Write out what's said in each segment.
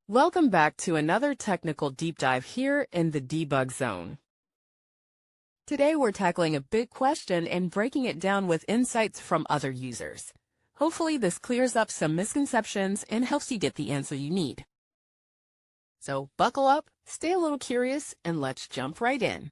Welcome back to another technical deep dive here in the debug zone. Today we're tackling a big question and breaking it down with insights from other users. Hopefully this clears up some misconceptions and helps you get the answer you need. So buckle up, stay a little curious, and let's jump right in.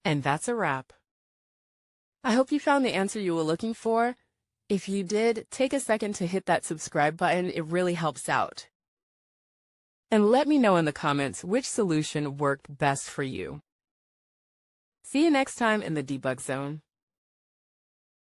And that's a wrap. I hope you found the answer you were looking for. If you did, take a second to hit that subscribe button. It really helps out. And let me know in the comments which solution worked best for you. See you next time in the debug zone.